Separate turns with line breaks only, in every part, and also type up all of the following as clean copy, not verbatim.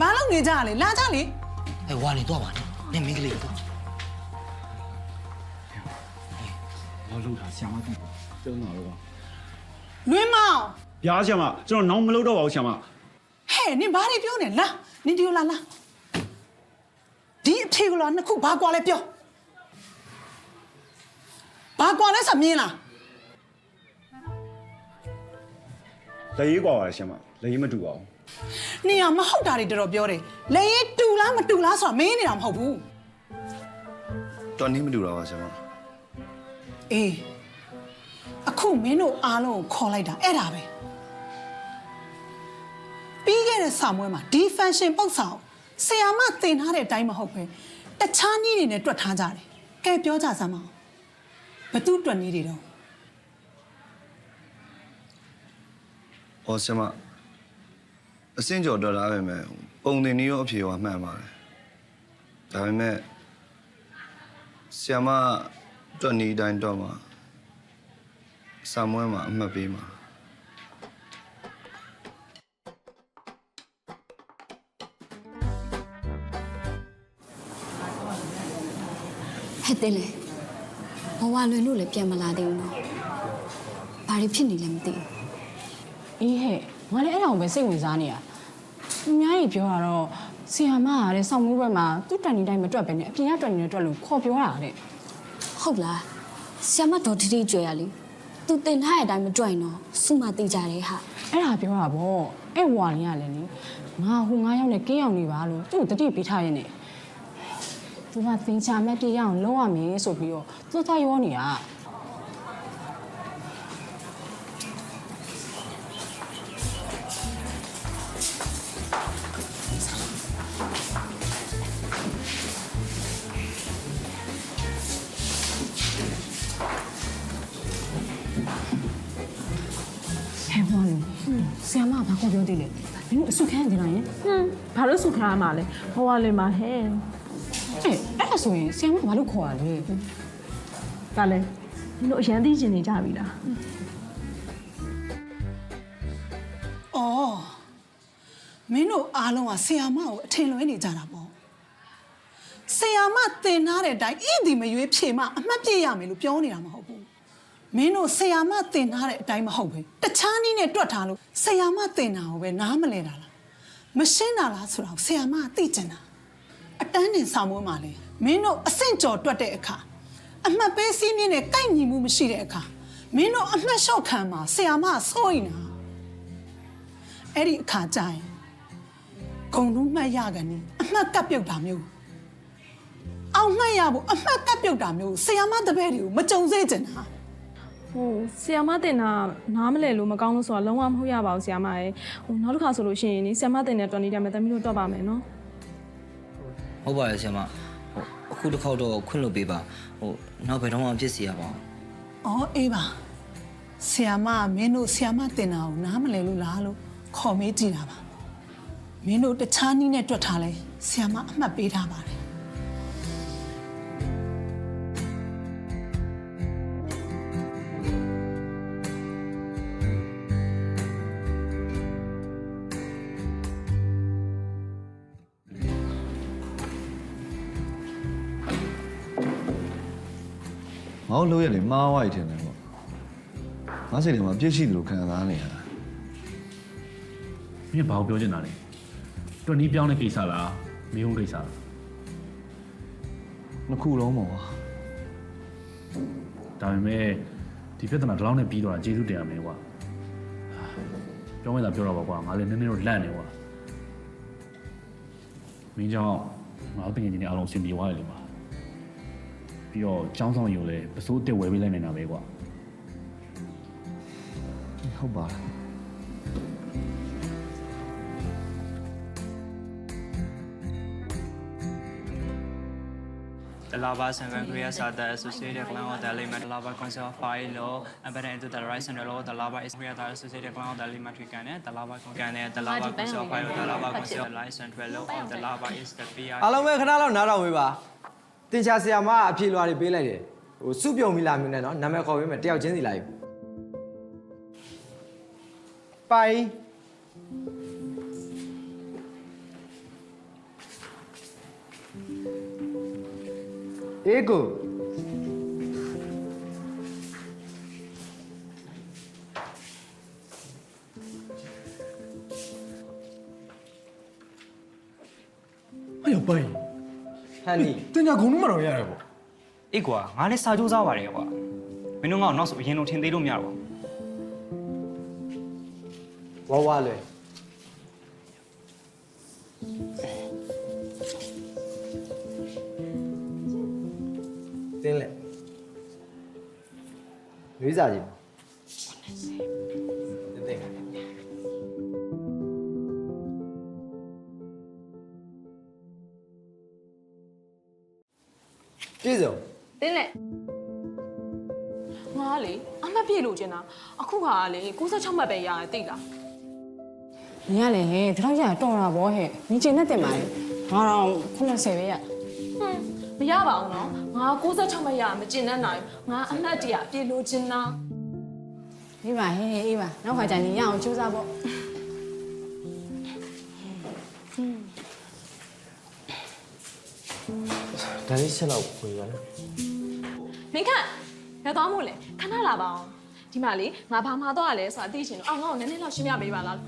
ဘာလို့နေကြလဲလာကြလေ
ဝါနေတော့ပါနဲ့မင်းကလေးတော့
我录他想嘛地，真闹了吧？
လွင်းမောင်
别想嘛，这种弄没录到我想嘛。
ဟဲ့နင်ဘာတွေပြောနေလားနင်ဒီလိုလာဒီအဖေကလာနှစ်ခုဘာကွာလဲပြောဘာကွာလဲစမြင်လား
雷一挂我想嘛，雷没住啊。
နင်ကမဟုတ်တာတွေတော်တော်ပြောတယ်လေရင်တူလားမတူလားဆိုတာမင်းနေတာမဟုတ်ဘူး
တော်နေမတူတော့ပါဆရာမ
အေးအခုမင်းတို့အားလုံးကိုခေါ်လိုက်တာအဲ့ဒါပဲပြီးခဲ့တဲ့ဆောင်းပွဲမှာဒီ function ပုတ်ဆောင်ဆရာမသင်ထားတဲ့အတိုင်းမဟုတ်ပဲတခြားနည်းတွေနဲ့တွက်ထားကြတယ်ကဲပြောကြစမ်းမအောင်ဘသူတွက်နည်းတွေတော့
ဟောဆရာမအစင်းကြော်တော်လာပဲမယ်ပုံတင်နေရောအဖြေရောမှန်ပါတယ်ဒါပေမဲ့ဆရာမတွက်နေတိုင်းတော့မှာစာမွဲမှာအမှတ်ပေးမှာ
ဟဲ့တဲ့လေဘဝလွင်လို့လည်းပြန်မလာသေးဘူးနော်ဘာတွေဖြစ်နေလဲမသိဘူး
အေးဟဲ့ငါလည်းအဲ့ဒါကိုပဲစိတ်ဝင်စားနေရအများကြီးပြောတာတော့ဆီယာမကတဲ့ဆောင်းမွေးဘက်မှာသူ့တန်နေတိုင်းမတွက်ပဲနဲ့အပြင်ကတွက်နေတယ်တွက်လို့ခေါ်ပြောတာတဲ့
ဟုတ်လားဆ iam မတော်တီတီကြွယ်ရလေသူတင်ထားတဲ့အတိုင်းမကြွရင်တော့စုမသိကြတယ်ဟာ
အဲ့ဒါပြောတာဗောအဲ့ဝါနေရလဲလေငါဟို9ယောက်နဲ့ကင်းအောင်နေပါလို့သူ့ကိုတတိပေးထားရင်နဲ့သူကသင်ချာမက်တီရအောင်လုံးရမယ်ဆိုပြီးတော့သူသားရောနေတာ ဟဲ့ဘာလို့ဆရာမဘာခေါ်ပြောသေးလဲမင်းတို့အဆုခံနေလားယင်
ဘာလို့ဆုခါမှာလဲဟောရလေမှာဟဲ့
အဲ့ဒါဆိုရင်ဆရာမဘာလို့ခေါ်ရလဲ
ဒါလဲမင်းတို့အရန်သိကျင်နေကြပြီလား
အော်မင်းတို့အားလုံးကဆရာမကိုအထင်လွဲနေကြတာပေါ့ဆရာမသင်ထားတဲ့အတိုင်းဣတိမရွေးဖြေမှအမှတ်ပြည့်ရမယ်လို့ပြောနေတာမဟုတ်ဘူးမင်းတို့ဆရာမသင်ထားတဲ့အတိုင်းမဟုတ်ပဲတခြားနည်းနဲ့တွက်ထားလို့ဆရာမသင်တာကိုပဲနားမလဲတာလားမရှင်းတာလားဆိုတော့ဆရာမကသိကျင်တာအတန်းတင်ဆောင်မွေးမှာလေမင်းတို့အဆင့်ကျော်တွက်တဲ့အခါအမှတ်ပေးစည်းမျဉ်းနဲ့ကိုက်ညီမှုမရှိတဲ့အခါမင်းတို့အမှတ်လျှော့ခံမှာဆရာမစိုးရင်တာအဲ့ဒီအခါကျရင်ဂုံလုံးမှတ်ရကန်နေအမှတ်ကပ်ပြုတ်တာမျိုးအောင်မှတ်ရဖို့အမှတ်ကပ်ပြုတ်တာမျိုးဆရာမတပည့်တွေကိုမကြုံစေချင်တာ
ဟိုဆီယာမတင်တာနားမလဲလို့မကောင်းလို့ဆိုတာလုံးဝမဟုတ်ရပါဘူးဆီယာမရဲ့ဟိုနောက်တစ်ခါဆိုလို့ရှိရင်နီဆီယာမတင်တဲ့တော်နေတယ်မယ်တမီးတို့တွက်ပါမယ်နော်
ဟုတ်ပါရဲ့ဆရာမအခုတစ်ခေါက်တော့ခွင့်လို့ပေးပါနောက်ဘယ်တော့မှဖြစ်စီရပါအောင်
။အော်အေးပါ။ဆီယာမကမင်းတို့ဆီယာမတင်တာကိုနားမလဲလို့လားလို့ခေါ်မေးကြည့်တာပါ။မင်းတို့တခြားနည်းနဲ့တွက်ထားလဲ ဆရာမအမှတ်ပေးထားပါတယ်
ငါတို့လို့ရတယ်မှားဝိုက်ထင်တယ်ပေါ့ငါစိတ်ထဲမှာပြည့်ရှိတယ်လို့ခံစားနေရတာ
မင်းဘာကိုပြောချင်တာလဲတွန်းနီးပြောင်းတဲ့ကိစ္စလားမင်းုံကိစ္စလား
နှစ်ခုလုံးပေါ့ကွာ
ဒါပေမဲ့ဒီပြဿနာဒီလောက်နဲ့ပြီးတော့ကျေးဇူးတင်ရမယ်ကွာပြောမယ်သာပြောတော့ပါကွာငါလည်းနည်းနည်းတော့လန့်နေကွာမင်းကြောင့်ငါတို့တင်နေတဲ့အလုံးစင်ပြေသွားတယ်လေကွာပြီးတော့ចောင်းဆောင်ယူလဲပစိုးတက်ဝဲပေးလိုက်နေတာပဲကွာ
ဟုတ်ပါလား
The lava sanguine creates the associated cloud of the element. The lava consists of fire law embedded into the horizon law. The lava is created the associated cloud of the elementary can. The lava can. The lava consists of fire. The lava consists of the horizon law of the lava is the PR.
အားလုံးပဲခဏလောက်နားတော်ဝေးပါတင်ချာဆရာမအဖြေလွှာတွေပေးလိုက်တယ်ဟိုစုပြုံမိလာမျိုးနဲ့နော်နာမည်ခေါ်ပေးမယ်တယောက်ချင်းစီလိုက်ပိုင်အေကို
အဲ့ရောပိုင်
ဟန်နီ
တင်ညာခုံလုံးမတော့ရတယ်ပေါ့
အေးကွာငါလည်းစာကြိုးစားပါတယ်ကွာမင်းတို့ကနောက်ဆိုအရင်လိုထင်သေးလို့မရတော့ဘူး
ဝါလွယ်တင်းလက်လွေးစားကြီးတင်းကျေးဇူး
တင်းလေငါလေအမှတ်ပြည့်လို့ကျင်တာအခုကလေ96မှတ်ပဲရတယ်သိလား
။နင်ကလည်းဟဲ့ဒီတော့ရတော့တာဗောဟဲ့။နင်ကျင်နဲ့တင်ပါလေ။ငါတော့90ပဲရ
ဟွန်းမရပါဘူးနော်ငါ96မှတ်ရမကျင်တတ်နိုင်ငါအမှတ်တရပြည့်လို့ကျင်တာ
။အေးပါဟဲ့အေးပါနောက်ခါကျရင်ရအောင်ကြိုးစားပေါ့။
ဒါလေးချက်တော့ဝင်ရလား
မင်းခန့်ရသွားမို့လေခဏလာပါအောင်ဒီမှာလေငါဘာမှတော့ရလဲဆိုတာသိချင်တော့ငါ့ကိုနည်းနည်းလောက်ရှင်းပြပေးပါလား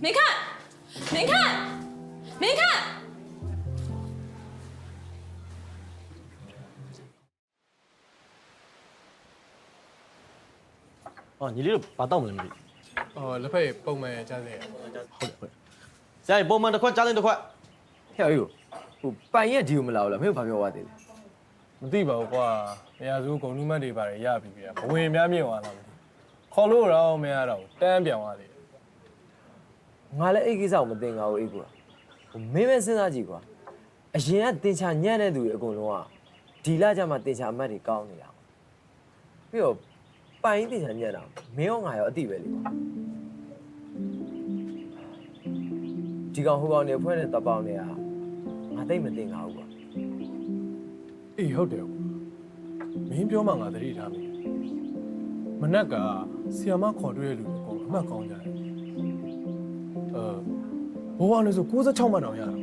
မင်းခန့်မင်းခန့်မင်းခန့်
ဟောညီလေးတို့ဘာတောက်မလဲမသိ
လက်ဖက်ပုံမှန်ကြားစေရ
ဟုတ်တယ်ဟုတ်ဆရာကြီးပုံမှန်တစ်ခွက်ကြားတင်တစ်ခွက်ဟဲ့ဟိုပိုင်ရဲ့ဒီကိုမလာဘူးလားမင်းတို့ဘာပြောသွားသေးလဲ
မသိပါဘူးကွာမရစုဂုံနူးမတ်တွေပါတယ်ရပြီဗျာဘဝင်များမြင့်သွားတာမသိခေါ်လို့တော့မရတော့တန်းပြောင်းသွားသေးတယ်
ငါလည်းအဲ့ကိစ္စကိုမသိငါ့ကိုအေးကွာမင်းပဲစဉ်းစားကြည့်ကွာအရင်ကတင်ချာညံ့တဲ့သူတွေအကုန်လုံးကဒီလကြမှာတင်ချာအမတ်တွေကောင်းနေတာပြီးတော့ပိုင်တင်ချာညံ့တာမင်းရောငါရောအတိပဲလေကွာဒီကောင်ဟိုကောင်တွေဖွဲ့တဲ့တပေါင်းတွေကငါသိမသိငါဘူးကွာ
အေးဟုတ်တယ်မင်းပြောမှငါသတိထားမယ်မနက်ကဆီယာမခေါ်တွေ့တဲ့လူတွေကအမှတ်ကောင်းကြတယ်ဘဝနဲ့ဆို96မှတ်တောင်ရတာ
ဟဲ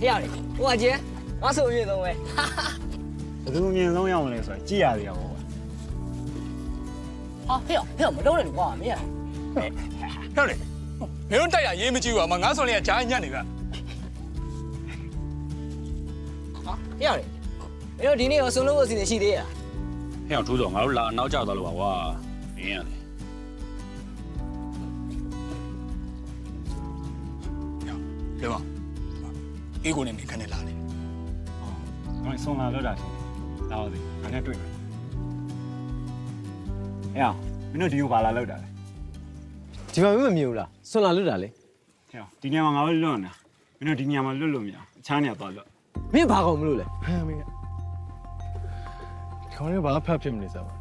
့ရတယ်ဟိုကကျဲငါဆိုအမြင့်ဆုံးပဲ
ဘယ်သူအမြင်ဆုံးရောက်မလဲဆိုတော့ကြည့်ရသေးအောင်ပေါ့
ဟာဟဲ့မလုံးနဲ့ကွာမင်းရ
ဟုတ်လေမင်းတို့တိုက်တာရေးမကြည့်ဘူးအမငါဆိုရင်ကဂျားညံ့နေဗျ
ဟာဟဲ့ရတယ်မင်းတို့ဒီနေ့ရောစုံလုံးကိုစီနေရှိသေးရ
ဟဲ့အောင်ထိုးတော့ငါတို့လာနောက်ကျသွားလို့ပါကွာမင်းရတယ်
လေမအေးကိုနေမခနဲ့လာနေ
ငါဆုံးလာလို့တာရှင်လာပါသေးငါနဲ့တွေ့မယ်ဟဲ့အောင်မင်းတို့ဒီကိုပါလာလောက်တာလေ
ဒီမှာမင်းမမြင်ဘူးလားဆွန်လာလွတ်တာလေ
ဟဲ့အောင်ဒီနေရာမှာငါတို့လွတ်နေတာမင်းတို့ဒီနေရာမှာလွတ်လို့မရအခြားနေရာသွားလွတ်
မင်းဘာကောင်မလို့လဲ
ဟမ်မင်းခေါင်းလေးဘာဖတ်ဖြစ်မနေစမ်းပါ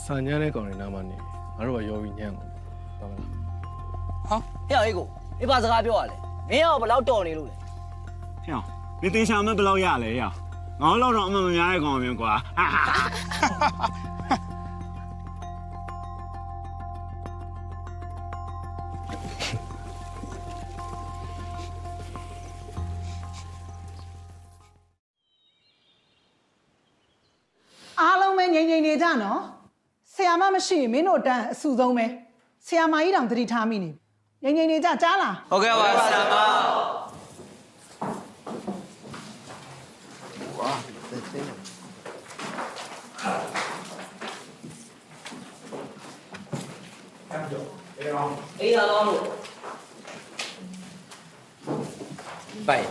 စာညမ်းတဲ့ကောင်တွေနားမှာနေငါတို့ကရောပြီးညံ့ကုန်ပါမလား
ဟဲ့အေးကိုအေးပါစကားပြောရလဲမင်းရောဘယ်လောက်တော်နေလို့လဲ
ဟဲ့ဒီတင်ရှာမဲ့ဘယ်လောက်ရလဲဟဲ့ငါတို့တော့အမှန်မများတဲ့ကောင်မျိုးကွာ
အားလုံးပဲငြိမ်ငြိမ်နေကြနော်ဆရာမမရှိရင်မင်းတို့တန်းအဆူဆုံးပဲဆရာမကြီးတောင်သတိထားမိနေငြိမ်ငြိမ်နေကြကြားလား
ဟုတ်ကဲ့ပါဆရာမအေးရအောင်လို့
ပိုင်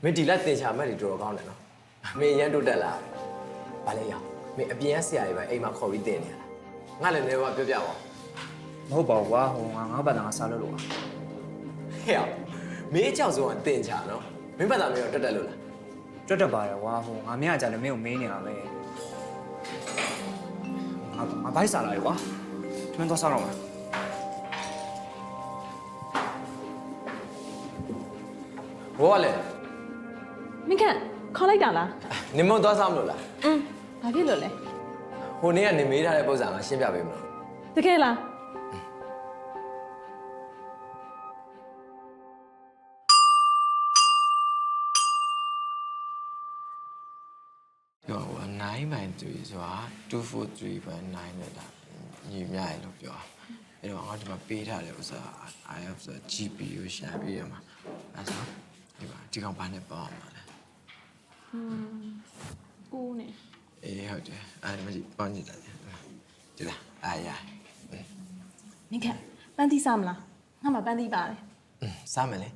မင်းဒီလက်တင်ချာမက်တွေတော်တော်ကောင်းတယ်နော်မင်းရန်တို့တက်လာဘာလဲရမင်းအပြင်ကဆရာကြီးပဲအိမ်မှာခေါ်ပြီးတင်နေရလားငါလည်းလည်းပြောပြပါ
မဟုတ်ပါဘူးကွာဟိုငါဘာသာငါစားလို့လို့
ဟဲ့မင်းအကြောက်ဆုံးကတင်ချာနော်မင်းဘာသာမင်းတော့တက်လို့လား
တွတ်တက်ပါတယ်ကွာဟိုငါမြင်ကြတယ်မင်းကိုမေးနေတာပဲငါဘိုက်စားလာတယ်ကွာမင်းတော့စားတော့မှာ
ဘောကလည်း
မင်းခန့်ခေါ်လိုက်တာလား
နင်မသွားစားမလို့လား
ဘာဖြစ်လို့လဲ
ဟိုနေ့ကနေမေးထားတဲ့ပုံစံကရှင်းပြပေးမလို့
တကယ်လား
ပြော9/3ဆိုတာ243/9နဲ့ဒါညီမျှရလို့ပြောအဲ့တော့ငါဒီမှာပေးထားတဲ့ဥစ္စာ IF ဆို GPU ရှာပေးရမှာအဲ့ဒါဒီမှာဒီကောင်ဘာနဲ့ပေါင်းအောင်လဲ
ကိုနဲ့
အေးဟုတ်တယ်အဲ့ဒါမှဒီပေါင်းကြည့်လိုက်ဒီလားအားရ
မင်းခန့်ပန်းသီးစားမလားငါမှပန်းသီးပါတယ်
စားမယ်လေ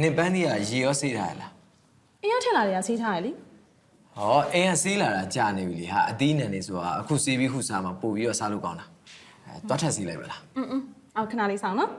နင်ပန်းဒီကရေရောစေးထားရလား
အင်းရထက်လာတွေကဆေးထားရလေ
ဟောအိမ်ကစေးလာတာကြာနေပြီလေဟာအသီးနံနေဆိုတာအခုစေးပြီးခုစားမှာပို့ပြီးတော့စားလို့ကောင်းတာတွားထက်စေးလိုက်ပါလား
အော်ခဏလေးဆောင်နော်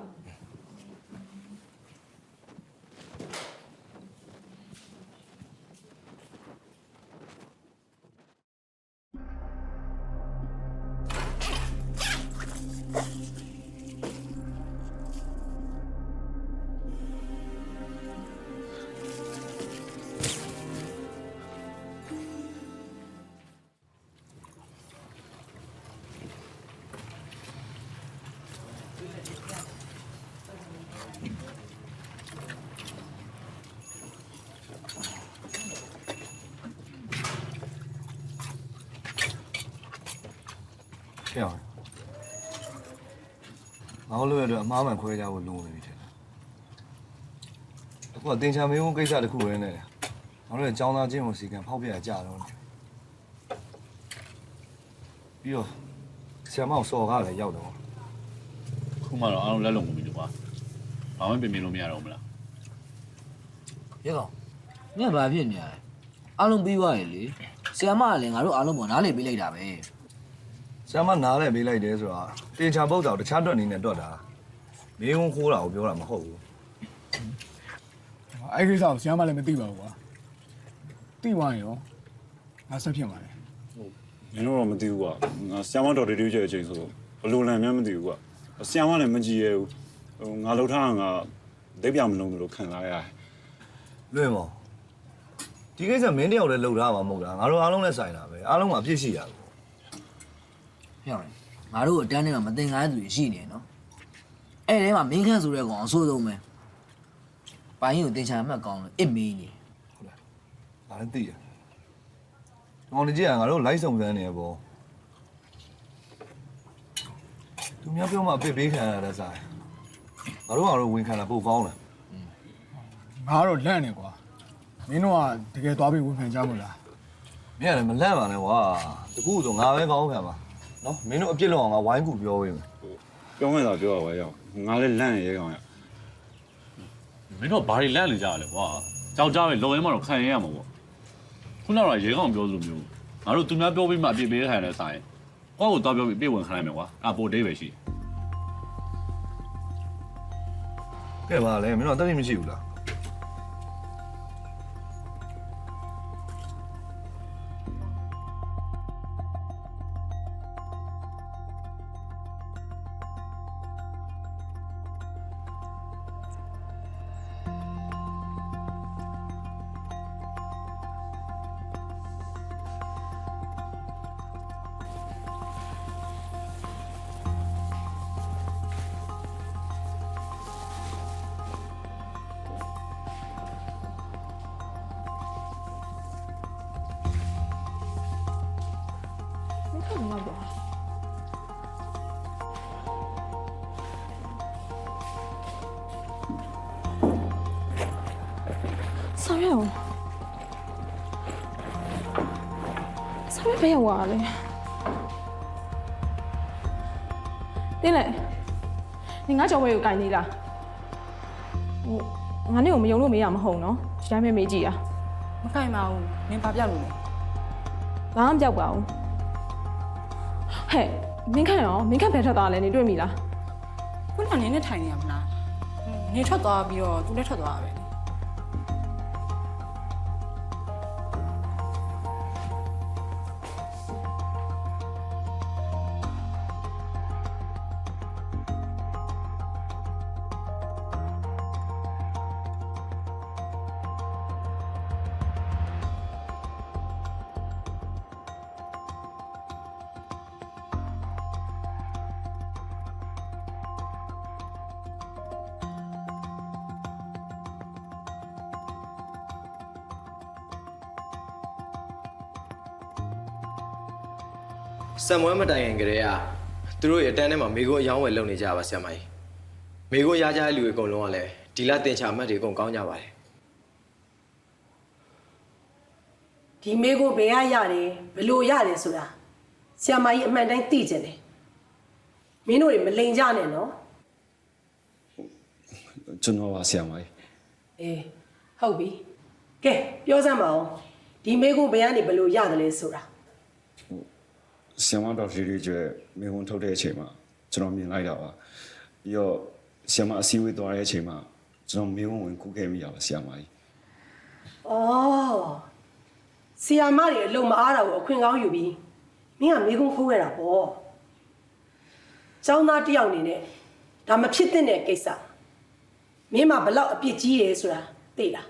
ဟဲ့ငါတို့လည်းအမားမှန်ခွဲကြဖို့လိုနေပြီတဲ့အခုကတင်ချာမင်းကိစ္စတခုပဲနဲ့ငါတို့လည်းចောင်းသားချင်းကိုစီကံဖောက်ပြကြတော့ပြီးတော့ဆရာမကိုစော်ကားလည်းရောက်တော့
ခုမှတော့အားလုံးလက်လုံးမပြီးလို့ကွာဘာမှပြင်လို့မရတော့ဘူးလား
ရေကောင်မင်းဘာဖြစ်နေရလဲအားလုံးပြီးသွားရလေဆရာမကလည်းငါတို့အားလုံးပေါ်နားလေပေးလိုက်တာပဲ
ဆရာမနားလည်းပေးလိုက်တယ်ဆိုတာတင်ချာပုတ်တာကိုတခြားတွက်နေနဲ့တွက်တာမင်းဝင်ခိုးတာကိုပြောတာမဟုတ်ဘူး
အဲ့ကိစ္စကိုဆရာမလည်းမသိပါဘူးကွာသိသွားရင်ရောငါဆက်ဖြစ်မှာလေ
မင်းတို့တော့မသိဘူးကွာငါဆရာမတော်တူကျတဲ့အချိန်ဆိုတော့ဘလို့လန်များမသိဘူးကွာဆရာမလည်းမကြည့်ရဘူးဟိုငါလှုပ်ထားတာငါဒိတ်ပြမလုံးလို့ခံစားရတယ်
လွင်မော်ဒီကိစ္စမင်းတယောက်လည်းလှုပ်ထားမှာမဟုတ်လားငါတို့အားလုံးလည်းဆိုင်တာပဲအားလုံးကအပြစ်ရှိရဘူး
ဟဲ့ငါတို့အတန်းထဲမှာမတင်ကားသူတွေရှိနေနော်အဲ့ထဲမှာမင်းခန့်ဆိုတဲ့ကောင်အဆိုးဆုံးပဲပိုင်းကိုတင်ချာမှတ်ကောင်းလို့အစ်မေးနေ
ဟုတ်လားငါလည်းသိရ။မောင်ကြီးကငါတို့လိုက်စုံစမ်းနေရပေါ့။သူများပြောမှအပစ်ပေးခံရတဲ့ဆိုင်။ငါတို့ဝင်ခံတာပိုကောင်းတယ်
ငါကတော့လန့်နေကွာမင်းတို့ကတကယ်သွားပြီးဝန်ခံကြမို့လား
။မင်းကလည်းမလန့်ပါနဲ့ကွာ။တကူဆိုငါပဲကောင်းခံပါ။နော်မင်းတို့အပြစ်လောက်အောင်ငါဝိုင်းကူပြောပေးမယ်
ပြောမယ်တော့ပြောရပါရောက်ငါလည်းလန့်ရဲကောင်ရ
မင်းတို့ဘာတွေလန့်နေကြရလဲကွာကြောက်ကြပဲလုံရဲမှာတော့ခံရရမှာပေါ့ခုနကတော့ရေကောင်ပြောသလိုမျိုးငါတို့သူများပြောပြီးမှအပြစ်ပေးခိုင်းတဲ့ဆိုင်ကိုယ့်ကိုတော့ပြောပြီးပြေဝင်ခိုင်းမယ်ကွာအပိုဒိတ်ပဲရှိ
။ ကဲပါလေမင်းတို့တတိမရှိဘူးလား
ဆောင်ရွက်အောင်ဆောင်ရွက်ဘယ်ရောက်သွားလဲတင်းလေနေငါကြော်ဝဲကိုကြိုင်နေလားဟိုငါနေကိုမယုံလို့မေးရမဟုတ်နော်ဒီတိုင်းပဲမေးကြည့်อ่ะ
မခိုင်ပါဘူးနင်ဘာပြောက်လို့လဲ
ဘာမှမပြောက်ပါဘူးဟဲ့မင်းခန့်ရောမင်းခန့်ဘယ်ထွက်သွားလဲနေတွေ့မိလား
ခုနကနင်းနဲ့ထိုင်နေရမလားနင်ထွက်သွားပြီးတော့သူလည်းထွက်သွားတာပဲ
စံမွဲမတိုင်ခင်ကလေးကသူတို့ရဲ့အတန်းထဲမှာမိကိုအယောင်းဝယ်လုပ်နေကြပါဆရာမကြီးမိကိုရကြတဲ့လူတွေအကုန်လုံးကလည်းဒီလတင်ချာမှတ်တွေအကုန်ကောင်းကြပါတယ်
ဒီမေကိုဘယ်ရရတယ်ဘယ်လိုရတယ်ဆိုတာဆရာမကြီးအမှန်တိုင်းသိကြတယ်မင်းတို့တွေမလိန်ကြနဲ့နော်
ကျွန်တော်ပါဆရာမကြီး
အေးဟုတ်ပြီကဲပြောစမ်းပါဦးဒီမေကိုဘယ်ကနေဘယ်လိုရတယ်လဲဆိုတာ
ဆီယမဒေါက်တာတွေကျွဲမင်းဝန်ထုတ်တဲ့အချိန်မှာကျွန်တော်မြင်လိုက်တာပါပြီးတော့ဆီယမအစည်းအဝေးသွားတဲ့အချိန်မှာကျွန်တော်မင်းဝန်ဝင်ကူးခဲ့မိရပါဆီယမကြီး
အော်ဆီယာမတွေအလုံးမအားတာကိုအခွင့်ကောင်းယူပြီးမင်းကမေကုန်းခိုးခဲ့တာပေါ့ကျောင်းသားတစ်ယောက်အနေနဲ့ဒါမဖြစ်သင့်တဲ့ကိစ္စမင်းမဘလောက်အပြစ်ကြီးတယ်ဆိုတာသိလား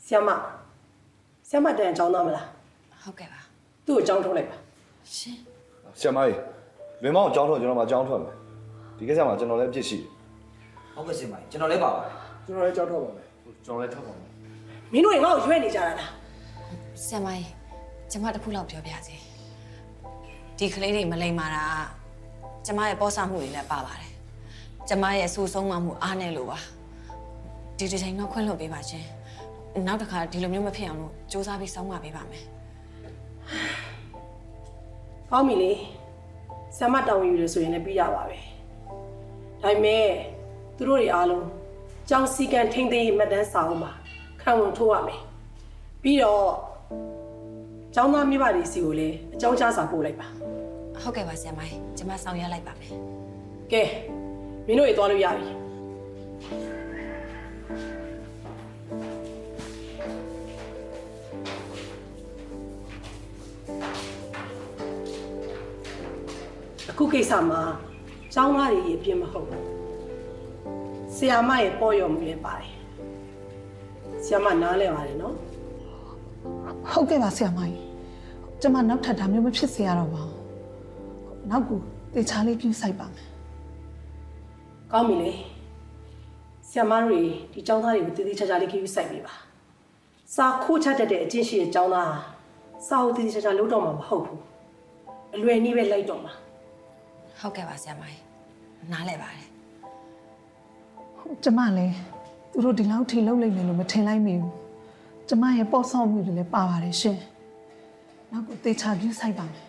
ဆီယာမတန်ကျောင်းသားမလား
ဟုတ်ကဲ့ပါ
သူ့ကိုကျောင်းထုတ်လိုက်ပါ
ရှင်
ဆရာမကြီးလွင်မောင်ကြောင်းထွက်ကျွန်တော်မှကြောင်းထွက်မယ်ဒီကိစ္စမှာကျွန်တော်လည်းပြစ်ရှိတယ်
ဟုတ်ကဲ့စင်ပါကျွန်တော်လည်းပါပါတယ်
ကျွန်တော်လည်းကြောက်တော့ပါမယ်
ကျွန်တော်လည်းထွက်ပါမယ်
မင်းတို့တွေငါ့ကိုရွေးနေကြတာလား
ဆရာမကြီးကျမတစ်ခုလောက်ပြောပြစီဒီကလေးတွေမလိမ္မာတာကျမရဲ့ပေါ်ဆမှုတွေလည်းပါပါတယ်ကျမရဲ့ဆူဆုံးမှမှုအားနေလို့ပါဒီဒီချိန်တော့ခွင့်လွှတ်ပေးပါရှင်နောက်တစ်ခါဒီလိုမျိုးမဖြစ်အောင်လို့စူးစမ်းပြီးစောင့်မပေးပါမယ်
ကောင်းပြီလေဆရာမတောင်းယူရဆိုရင်လည်းပြီးရပါပဲဒါပေမဲ့သူတို့တွေအားလုံးကျောင်းစည်းကမ်းထိန်းသိမ်းရေးမှတ်တမ်းစာအုပ်မှာခံဝန်ထိုးရမယ်ပြီးတော့ကျောင်းသားမိဘတွေစီကိုလည်းအကြောင်းကြားစာပို့လိုက်ပါ
ဟုတ်ကဲ့ပါဆရာမကြီးကျမဆောင်ရွက်လိုက်ပါမယ်
ကဲမင်းတို့တွေသွားလို့ရပြီအခုကိစ္စမှာကျောင်းသားတွေအပြစ်မဟုတ်ဘူးဆရာမရဲ့ပေါ်ရော်မှုလည်းပါတယ်ဆရာမနားလဲပါတယ်နော်
ဟုတ်ကဲ့ပါဆရာမကြီးကျမနောက်ထပ်ဒါမျိုးမဖြစ်စေရတော့ပါဘူးနောက်ကူတေချာလေးပြုဆိုင်ပါမယ်
ကောင်းပြီလေဆရာမတွေဒီကျောင်းသားတွေကိုတည်တည်ချာချာလေးခရီးစိုက်ပေးပါစာခိုးချတတ်တဲ့အကျင့်ရှိတဲ့ကျောင်းသားစာအုပ်တည်တည်ချာချာလုပ်တော့မှာမဟုတ်ဘူးအလွယ်နည်းပဲလိုက်တော့မှာ
ဟုတ်ကဲ့ပါဆရာမကြီးနားလဲပါတယ်
ကျမလည်းသူတို့ဒီလောက်ထိလုပ်လိုက်မယ်လို့မထင်လိုက်မိဘူးကျမရဲ့ပေါ့ဆော့မှုတွေလည်းပါပါတယ်ရှင်နောက်ကိုတေချာပြုဆိုင်ပါမယ်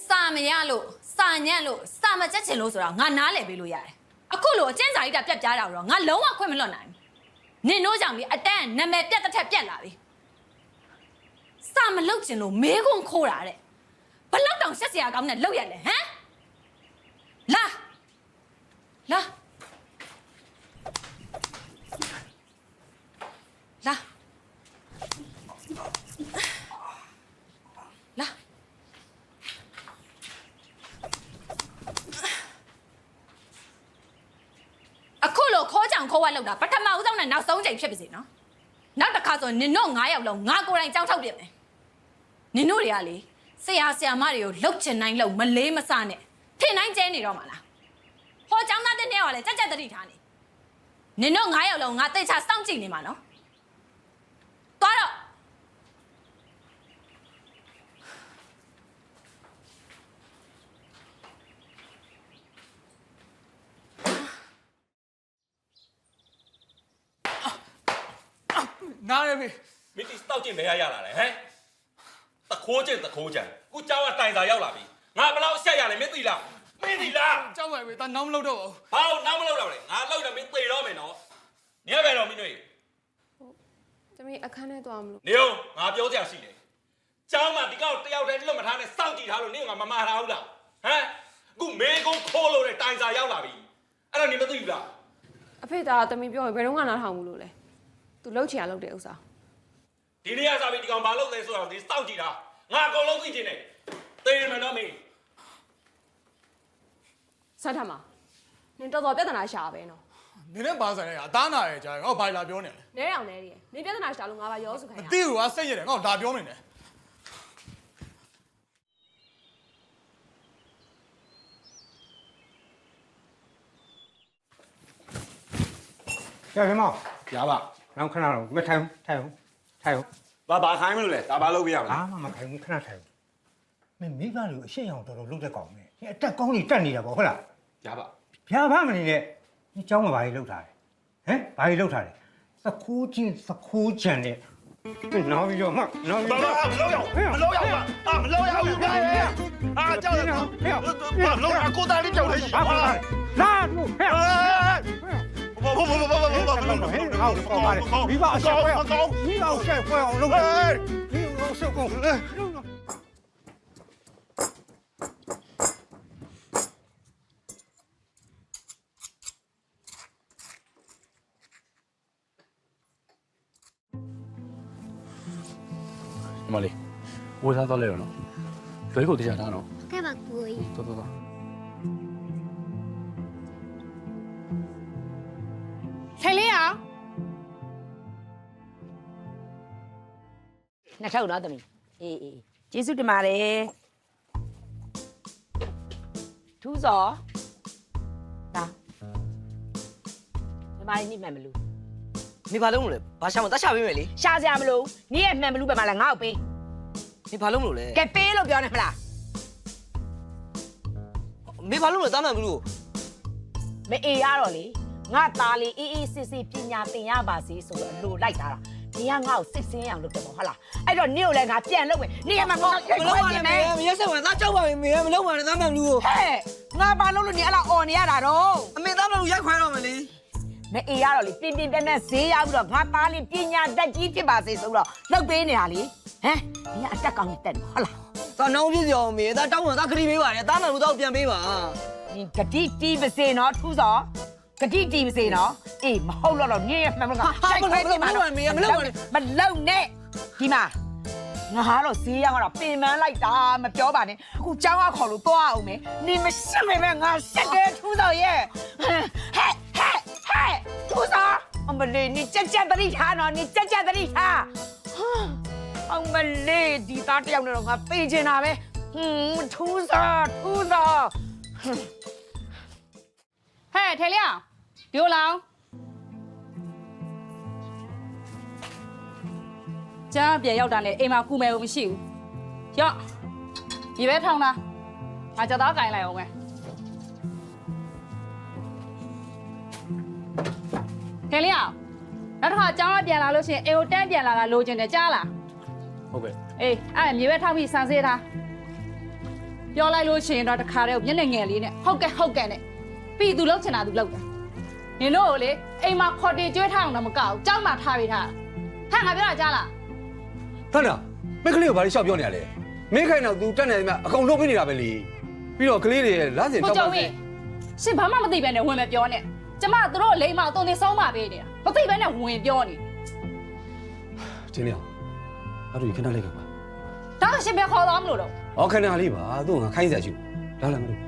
စာမရလို့စာညံ့လို့စာမကြက်ချင်လို့ဆိုတာငါနားလဲပေးလို့ရတယ်အခုလိုအကျဉ်းစာကြီးတာပြတ်ပြားတာတော့ငါလုံးဝခွင့်မလွတ်နိုင်ဘူးနင်တို့ကြောင့်ဒီအတန်းနာမည်ပြတ်တစ်ထက်ပြတ်လာပြီစာမလုပ်ချင်လို့မဲခွန်းခိုးတာတဲ့ဘလောက်တောင်ဆက်စရာကောင်းတဲ့လောက်ရလဲဟမ်လာ ခိုးဝက်လောက်တာပထမဦးဆုံးနဲ့နောက်ဆုံးချိန်ဖြစ်ပါစေနော်နောက်တစ်ခါဆိုနင်တို့9ယောက်လုံးငါကိုယ်တိုင်ကြောက်ထုတ်ပြမယ်နင်တို့တွေကလေဆရာမတွေကိုလှုပ်ချင်တိုင်းလှုပ်မလေးမစနဲ့ထင်တိုင်းကျဲနေတော့မှာလားဟောကျောင်းသားတဲ့နေ့ကလည်းကြက်ကြက်တတိထားနေနင်တို့9ယောက်လုံးငါတိတ်ချစောင့်ကြည့်နေမှာနော်သွားတော့
နားရပြီ
မင်းဒီတောက်ကျင်ဘယ်ရလာလဲဟမ်တခိုးကျင်ခုကျောင်းကတိုင်စာရောက်လာပြီငါဘယ်လောက်ဆက်ရလဲမင်းသိလားမင်းသိလား
ကြောက်ပါပဲဒါနောက်မလုပ်တော့ဘူး
ဘာလို့နောက်မလုပ်တော့လဲငါလောက်တယ်မင်းသေတော့မယ်နော်နေရပဲတော့မင်းတို့
တမီးအခန်းထဲသွားမလို့
နေအောင်ငါပြောကြရှိတယ်ကျောင်းမှာဒီကောင်တယောက်တည်းလွတ်မထားနဲ့စောင့်ကြည့်ထားလို့နေငါမမာထားဘူးလားဟမ်အခုမေကုန်းခိုးလို့တဲ့တိုင်စာရောက်လာပြီအဲ့ဒါနေမသိဘူးလား
အဖေသားတမီးပြောရင်ဘယ်တော့မှနားထောင်ဘူးလို့လဲသူလှုပ်ချင်ရလှုပ်တဲ့ဥစ္စာ
ဒီနေ့ကစားပြီးဒီကောင်ဘာလုပ်လဲဆိုတော့ဒီစောင့်ကြည့်တာငါအကုန်လုံးသိချင်တယ်သေရမယ်နော်မင်း
ဆက်ထမှာနင်တော်တော်ပြဿနာရှာပဲနော်
နင်နဲ့ပါဆိုင်ရအသားနာရကြတယ်ငါ့ဘာလာပြောနေလဲ
နဲအောင်နဲတည်းနင်ပြဿနာရှာလို့ငါပါရောစုခိုင်းရ
မသိဘူးကွာစိတ်ရတယ်ငါ့ဒါပြောနေတယ်
ကဲခင်မောင်
ရပါ
နောက်ခဏတော့မထိုင်အောင်
ဘာခိုင်းမလို့လဲဒါဘာလုပ်ပြရမလဲ
အားမခိုင်ဘူးခဏထိုင်မင်းမိဘလူအရှင်းအောင်တော်တော်လုပ်တဲ့ကောင်ပဲဒီအတက်ကောင်းကြီးတက်နေတာပေါ့ဟုတ်လား
ရပါ
ဗျာဘာမနေနဲ့ဒီเจ้าမဘာကြီးလုပ်ထားတယ်ဟမ်ဘာကြီးလုပ်ထားတယ်သခိုးချင်းသခိုးချန်နဲ့နောက်ပြီးတော့မှနောက်ပြီးတော့
မလို့ရပါမလို့ရဘူးဗျာကြောက်ရတော့ဘာလို့အကိုသားလေးကြောက်နေရှိပါလား
လာတို့ဟဲ့
ဘော
ဟောပါတယ်မိဘအရှက်ဖွဲအောင်မိဘအရှက်ဖွဲအောင်လုပ်တယ်မိဘအရှက်ကုန်
မလေးဝေးစားတော့လဲတော့နော်လွဲကိုတရားထားနော်
ကဲပါကိုကြီး
တော်
ထိုင်လေးအောင်
နှစ်ထုပ်နော်သမီးအေးကျေးဇူးတင်ပါတယ်ထူးစောဒါညီမလေးနိမှန်မလို့
နေဘာလုံးလို့လဲဘာရှာမတတ်ချပေးမယ်လေ
ရှာစရာမလိုနင်းရဲ့မှန်မလို့ပဲမလားငါ့ကိုပေး
နေဘာလုံးလို့လဲ
ကဲပေးလို့ပြောနေမလား
မေဘာလုံးလို့တားမှန်ဘူးလို့
မအေးရတော့လေငါသားလေးအေးစစ်ပညာသင်ရပါစေဆိုတော့လိုလိုက်တာနင်ကငါ့ကိုစစ်စင်းအောင်လုပ်တယ်ပေါ့ဟုတ်လားအဲ့တော့နင့်ကိုလည်းငါပြန်လုပ်မယ်နင်ကမှမလုပ်ပါနဲ့
မရက်ဆက်ဝင်သားကြောက်ပါမေမလုံးပါနဲ့တားမှန်ဘူးလို့
ဟဲ့ငါဘာလုပ်လို့နင်အဲ့လောက်អော်နေရတာတော့
အမေသားမလို့ရိုက်ခွဲတော့မယ်လေ
မအေးရတော့လေပြင်းဈေးရပြီးတော့ငါသားလေးပညာတတ်ကြီးဖြစ်ပါစေဆိုတော့လှုပ်ပေးနေတာလေဟမ်နင်ကအတက်ကောင်းတက်တယ်ဟုတ်လား
တာနောင်းပြည့်ပြောမေသားတောင်းတာခရီးပေးပါတယ်တားမှန်လို့တော့ပြန်ပေးပါ
နင်ဂတိတီးပါစေနော်ထူးစောဂတိတီးပါစေနော်အေးမဟုတ်တော့နင်ရဲ့မှန်မှန်ကရှိုက်ခွဲနေမှာနော်မလုံနဲ့ဒီမှာငါကတော့ဈေးရောက်တော့ပင်ပန်းလိုက်တာမပြောပါနဲ့အခုကျောင်းကခေါ်လို့သွားအောင်မယ်နင်မရှိမေပဲငါစက်တယ်ထူးစောရဲ့ဟဲ့ထူးစောအမလေးနင်ကြက်တတိထားနော်နင်ကြက်တတိထားအမလေးဒီသားတယောက်နဲ့တော့ငါပေးချင်တာပဲထူးစော
ဟဲ့ထိုင်လေးအောင်ဒီလိုလောင်းကျန်းပြန်ရောက်တာနဲ့အိမ်မှာကူမယ်မရှိဘူးရော့ဒီပဲထောင်းတာငါကြတော့ကင်လိုက်အောင်မယ်ထိုင်လေးအောင်နောက်တစ်ခါကျောင်းကပြန်လာလို့ရှိရင်အိမ်ကိုတန်းပြန်လာတာလိုချင်တယ်ကြားလား
ဟုတ်ကဲ့
အေးအဲ့မြေပဲထောက်ပြီးစမ်းစေးထားပြောလိုက်လို့ရှိရင်တော့တခါတည်းမျက်နှာငယ်လေးနဲ့ဟုတ်ကဲ့နဲ့ပြီးသူလောက်ချင်တာသူလောက်တာနင်တို့ကိုလေအိမ်မှာခေါ်တင်ကျွေးထားအောင်တော့မကောက်ဘူးကြောက်မှထားပေးထားတာငါပြောတာကြားလား
ဟုတ်လားမင်းကလေးကိုဘာလို့ရှောက်ပြောနေရလဲမင်းခိုင်တော့ तू တက်နေတယ်မြအကုန်လုပ်ပေးနေတာပဲလေပြီးတော့ကလေးတွေလမ်းစဉ်တောက်ပါစေ
ရှင်ဘာမှမသိပဲနဲ့ဝင်မပြောနဲ့ကျမတို့တို့လိမ္မာအုံနေဆုံးပါပေးနေတာမသိပဲနဲ့ဝင်ပြောနေ
တင်းနေအောင်အဲ့ဒါခဏလေးကပါ
ဒါကရှင်ပဲခေါ်သွားမလို့တော့
ဟောခဏလေးပါသူ့ငါခိုင်းစရာရှိဘူးလာမလို့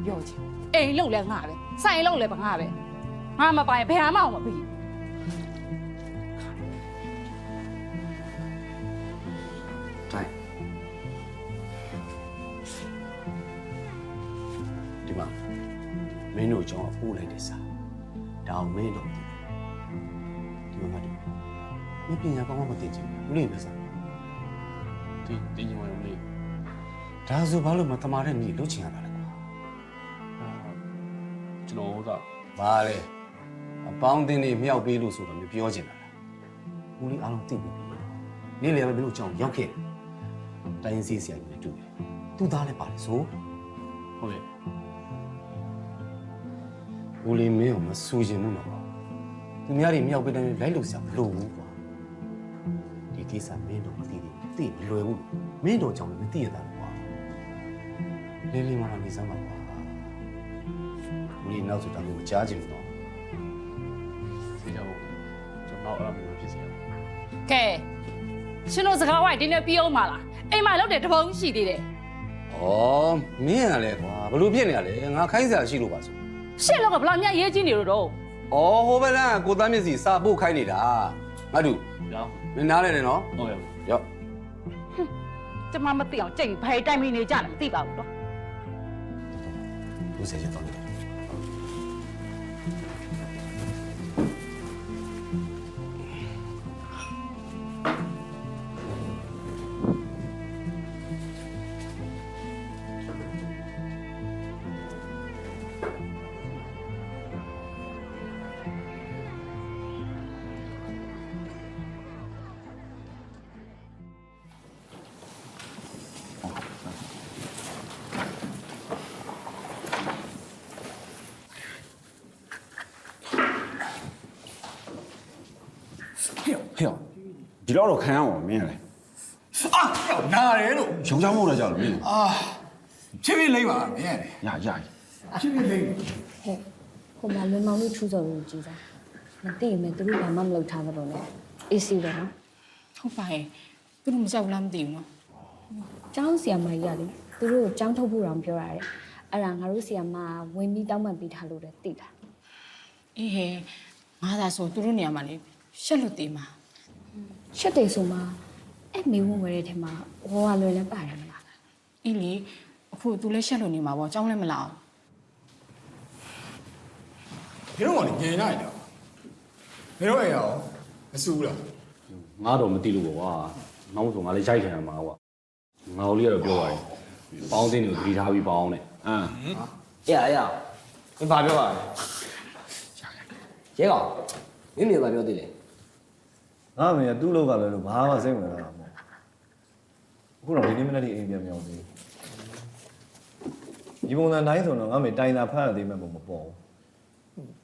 ပြောချင် အိမ်လုံးလဲငါပဲဆိုင်လုံးလဲငါပဲငါမပိုင်ဘယ်ဟာမှမပြီး
တိုင်းဒီမှာမင်းတို့ကြောင့်ပို့လိုက်တဲ့စာဒါအောင်မင်းတို့ဒီမှာဒီမင်းပညာကောင်းမှမသိချင်ဘူးမလို့ပဲစား
တင်းဝင်လို့လေ
ဒါဆိုဘာလို့မတမာတဲ့နေလို့ချင်ရတာလဲကွာ
ကျွန်တော်က
ဘာလဲအပေါင်းအသင်းတွေမြောက်ပေးလို့ဆိုတော့မပြောချင်တာလားဦးလေးအားလုံးသိပြီနေလေပဲမင်းတို့ကြောင့်ရောက်ခဲ့တိုင်းစီဆရာကြီးနဲ့တွေ့တယ်သူသားလည်းပါတယ်ဆို
ဟုတ်ရဲ့
ဦးလေးမင်းကိုမဆူချင်ဘူးနော်သူများတွေမြောက်ပေးတယ်လိုက်လို့ဆရာမလို့ဘူးကွာဒီကိစ္စမင်းတို့မသိသေးဘူးသိမလွယ်ဘူးမင်းတို့ကြောင့်လည်းမသိရတာကွာလေးလေးမှတော့နေစမ်းပါကွာဦးလေးနောက်ဆိုတာမျိုးကြားချင်ဘူးနော်
ဒီတော့ကျွန်တော်အဲ့လိုဖြစ်စီရ
ကဲရှင်တို့စကားဝိုင်းဒီနေ့ပြီးအောင်ပါလားအိမ်မှာလောက်တယ်တပုံးရှိသေးတယ်
ဩမင်းရလေကွာဘလို့ဖြစ်နေရလဲငါခိုင်းစရာရှိလို့ပါဆို
ရှင့်လောက်ကဘလောက်များရေးကြီးနေလို့တော့
ဩဟိုဘက်လမ်းကိုသားမျက်စီစာပို့ခိုင်းနေတာငါတို့
ရောင်း
မင်းနားလဲတယ်နော်
ဟုတ်ရဲ့
ရောက်
ကျမမသိအောင်ကြိတ်ဘယ်တိုင်မီနေကြတယ်မသိပါဘူးတော့
ဘူးစေချတော့
ဟဲ့ဒီတော့ခံရအောင်မင်းလေ
အာနာတယ်လို့
ရုံချောင်းမို့လာကြလို့မင်း
အာဖြည်းဖြည်းလိမ့်ပါမင်းရတယ်
ရရ
ဖြည်းဖြည်းလိမ့်
ဟဲ့ဟိုမှာလွန်မောင်လို့ထူးစော်လို့ကြည်စားမသိရင်သူတို့ကမမလုပ်ထားတော့လေအေးစီတော့နော်
ဟုတ်ပါရဲ့သူတို့မကြောက်လားမသိဘူးနော်
ကျောင်းဆီယာမကြီးကလေသူတို့ကိုကျောင်းထုတ်ဖို့တောင်ပြောရတယ်အဲ့ဒါငါတို့ဆီယာမဝင်ပြီးတောင်းပန်ပေးထားလို့လည်းသိတာ
အေးဟဲ့ငါသာဆိုသူတို့နေရာမှာလေရှက်လို့တေးမှာ
ရှက်တယ်ဆိုမှအဲ့မေဝင်ဝဲတဲ့ထဲမှာဝါလွယ်လည်းပါတယ်မလား
အေးလေအခုသူလည်းရှက်လို့နေမှာပေါ့ကျောင်းလည်းမလာအောင်
ဘယ်တော့မှလည်းငြိမ်လိုက်တော့ဘယ်တော့အိမ်အောင်မစူးလား
ငါတော့မသိလို့ပေါ့ကွာနောက်ဆိုငါလည်းရိုက်ခံရမှာကွာငါတို့လေးကတော့ပြောပါတယ်ပေါင်းတင်းတွေကိုသတိထားပြီးပေါင်းတဲ့
အေးအေးမင်းဘာပြောပါလဲရဲကောင်မင်းမြေဘာပြောသေးလဲ
ငါအမေကသူ့လောက်ကလည်းလို့ဘာမှစိတ်ဝင်စားတာမဟုတ်အခုတော့ဒီနေ့မနေ့အိမ်ပြန်မြောက်သေးဒီပုံစံတိုင်းဆိုတော့ငါအမေတိုင်တာဖတ်ရသေးမှမပေါ်ဘူး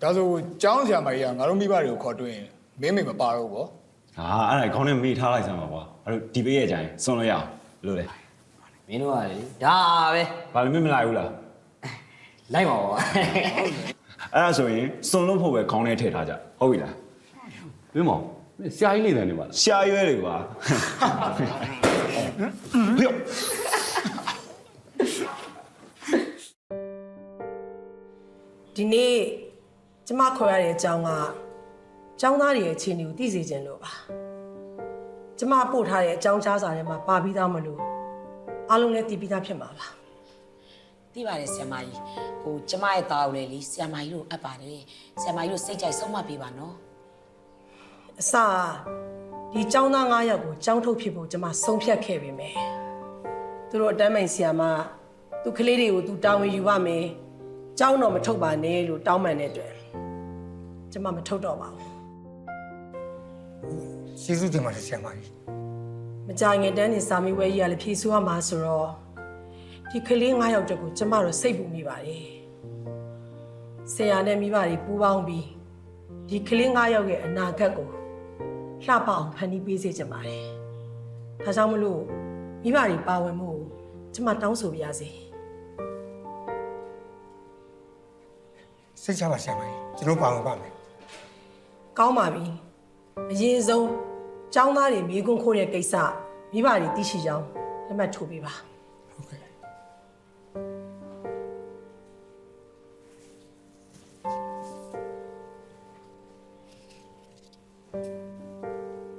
ဒါဆိုကျောင်းဆရာမကြီးကငါတို့မိဘတွေကိုခေါ်တွေ့ရင်မင်းမေမပါတော့ဘူးဗော
ဟာအဲ့ဒါခေါင်းနဲ့မေးထားလိုက်စမ်းပါကွာအဲ့တော့ဒီပေးရဲ့ကြိုင်စွန့်လို့ရအောင်လို့လေ
မင်းတို့ကလေဒါပဲ
ဘာလို့မလိုက်ဘူးလား
လိုက်ပါဘော
အဲ့ဒါဆိုရင်စွန့်လို့ဖို့ပဲခေါင်းနဲ့ထည့်ထားကြဟုတ်ပြီလား
မင်းမောင်ဆရာကြီးနေတယ်နေပါလား
ရှာရွဲတွေကွာဟေ့
ဒီနေ့ကျမခေါ်ရတဲ့အကြောင်းကကျောင်းသားတွေရဲ့အခြေအနေကိုသိစေချင်လို့ပါကျမပို့ထားတဲ့အကြောင်းကြားစာထဲမှာပါပြီးသားမလို့အားလုံးလည်းသိပြီးသားဖြစ်မှာပါ
သိပါတယ်ဆရာမကြီးဟိုကျမရဲ့သားကိုလည်းလေဆရာမကြီးတို့အပ်ပါတယ်ဆရာမကြီးတို့စိတ်ကြိုက်ဆုံးမပေးပါနော်
အစဒီကျောင်းသား9ယောက်ကိုကျောင်းထုတ်ဖြစ်ဖို့ကျမဆုံးဖြတ်ခဲ့ပေမယ့်သူတို့အတန်းမိုင်ဆရာမသူကလေးတွေကိုသူတာဝန်ယူပါမယ်ကျောင်းတော့မထုတ်ပါနဲ့လို့တောင်းပန်တဲ့အတွက်ကျမမထုတ်တော့ပါဘူး
ကျေးဇူးတင်ပါတယ်ဆရာမကြီး
မကြငင်တန်းနေစာမေးပွဲကြီးကလည်းဖြေဆိုရမှာဆိုတော့ဒီကလေး9ယောက်တက်ကိုကျမတို့စိတ်ပူမိပါတယ်ဆရာနဲ့မိဘတွေပူးပေါင်းပြီးဒီကလေး9ယောက်ရဲ့အနာဂတ်ကိုလှပအောင်ဖန်တီးပေးစေချင်ပါတယ်ဒါကြောင့်မလို့မိဘတွေပါဝင်မှုကိုကျမတောင်းဆိုပါရစေ
စိတ်ချပါဆရာမကြီးကျွန်တော်ပါဝင်ပါမယ်
ကောင်းပါပြီအရင်ဆုံးကျောင်းသားတွေမိကွန်းခိုးတဲ့ကိစ္စမိဘတွေသိရှိကြောင်းလက်မှတ်ထိုးပေးပါ
ဟုတ်ကဲ့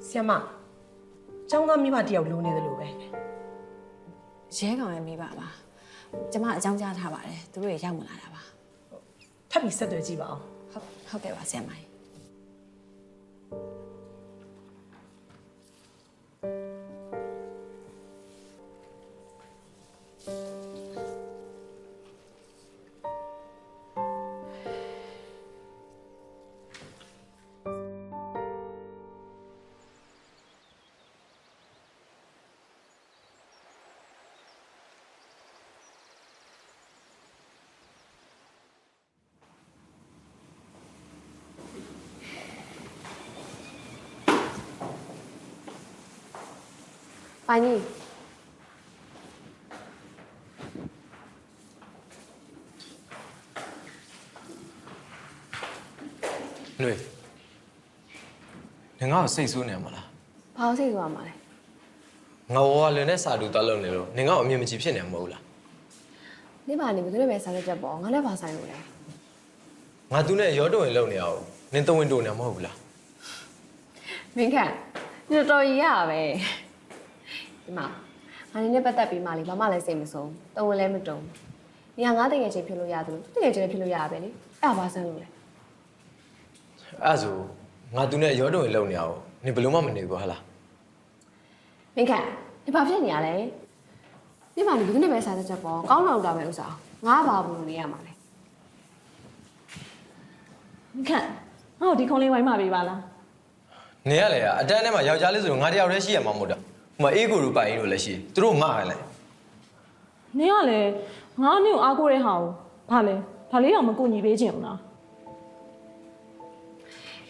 ဆီယမကျောင်းသားမိဘတယောက်လုံးနေတယ်လို့ပဲ
ရဲကောင်ရဲ့မိဘပါကျမအကြောင်းကြားထားပါတယ်သူတို့ရရောက်မလာတာပါ
ထပ်ပြီးဆက်သွယ်ကြည့်ပါအောင်
ဟုတ်ကဲ့ပါဆရာမကြီး
ပိုင်ကြီး
လွေငါ့ကိုစိတ်ဆိုးနေမှာလား
ဘာလို့စိတ်ဆိုးရမှာလဲ
ငါဝါလွင်နဲ့စာတူတောက်လုံးနေလို့ငါ့ကိုအမြင်မကြည့်ဖြစ်နေမှာမဟုတ်လား
နေပါနေဘယ်သူနဲ့ပဲစားချက်ပေါ့ငါလည်းဘာဆိုင်လို့လဲ
ငါသူနဲ့ရောတုံရင်လုံနေအောင်နင်တဝင်းတိုနေမှာမဟုတ်ဘူးလား
မင်းခန့်ဒီတော်ကြီးရပဲဒီမှာငါနေနဲ့ပတ်သက်ပြီးမှလေဘာမှလည်းစိတ်မဆုံးတုံးလည်းမတုံးနေကငါတကယ်ချင်းဖြစ်လို့ရတယ်လို့တကယ်ချင်းဖြစ်လို့ရပဲလေအဲ့ဒါဘာဆန်းလို့လဲ
အဲ့ဆိုငါသူနဲ့ရောတုံရင်လုံနေအောင်နင်ဘယ်လို့မှမနေဘူးဟာလား
မင်းခန့်ဒီဘာဖြစ်နေရလဲဒီမှာနေဘယ်သူနဲ့ပဲစားချက်ပေါ့ကောင်းတော့တာပဲဥစားငါဘာဘူးလို့နေရမှာလဲ
ခန့်ဟောဒီခုံးလေးဝိုင်းမှာပေးပါလား
နေရလေအတန်းထဲမှာယောက်ျားလေးဆိုတော့ငါတယောက်တည်းရှိရမှာမဟုတ်တာဟိုမှာအေးကိုလူပိုင်လို့လည်းရှိသူတို့ငါဟဲ့လေ
နင်ကလည်းငါ့ကိုအားကိုးတဲ့ဟာကိုဘာလဲဒါလေးတော့မကူညီပေးချင်ဘူးလား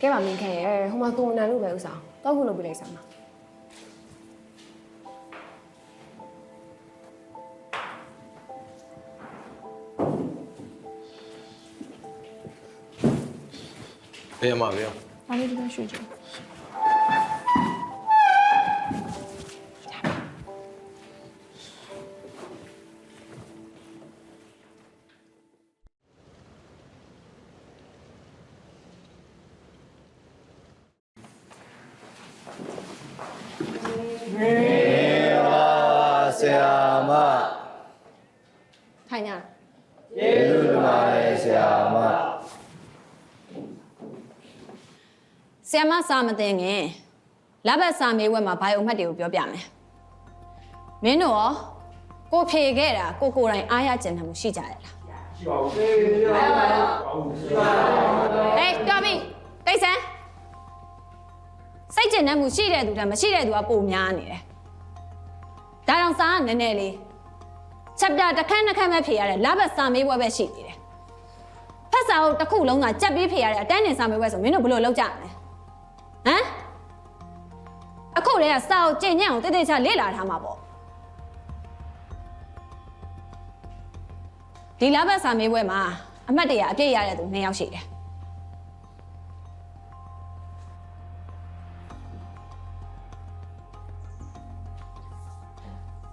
ကဲပါမင်းခန့်ရဲ့ဟိုမှာကိုယ်နန်လို့ပဲဥစားတော့ခုလုပ်ပြလိုက်စမ်းပါ
ဘယ်မှာပြော
ဘာလို့ဒီလိုရွှေ့ကြ
ဆရာမ
ထိုင်ညာ
ကျေးဇူးတင်ပါတယ်ဆရာမ
ဆရာမစာမတင်ခင်လဘတ်စာမေးဝက်မှာဘိုင်အိုမှတ်တွေကိုပြောပြမယ်မင်းတို့ရောကိုဖြေခဲ့တာကိုကိုယ်တိုင်အားရကျင်တယ်မှုရှိကြရဲ့လားရှိပါဘူးဟေးတော်ပြီတိတ်ဆန်းစိတ်ကျင်တဲ့မှုရှိတဲ့သူတည်းမရှိတဲ့သူကပိုများနေတယ်ဒါကြောင့်စာကနည်းနည်းလေးချက်ပြတစ်ခန်းနှစ်ခန်းပဲဖြေရတယ်လဘတ်စာမေးဝက်ပဲရှိနေတယ်ဖက်စာအုပ်တစ်ခုလုံးကကြက်ပြီးဖြေရတဲ့အတန်းတင်စာမေးဝက်ဆိုမင်းတို့ဘယ်လိုလုပ်ကြမလဲဟမ်အခုတည်းကစာအုပ်ကျင့်ညံ့အောင်တိတိကျလေ့လာထားမှာပေါ့ဒီလဘတ်စာမေးပွဲမှာအမှတ်တရအပြည့်ရတဲ့သူ2ယောက်ရှိတယ်။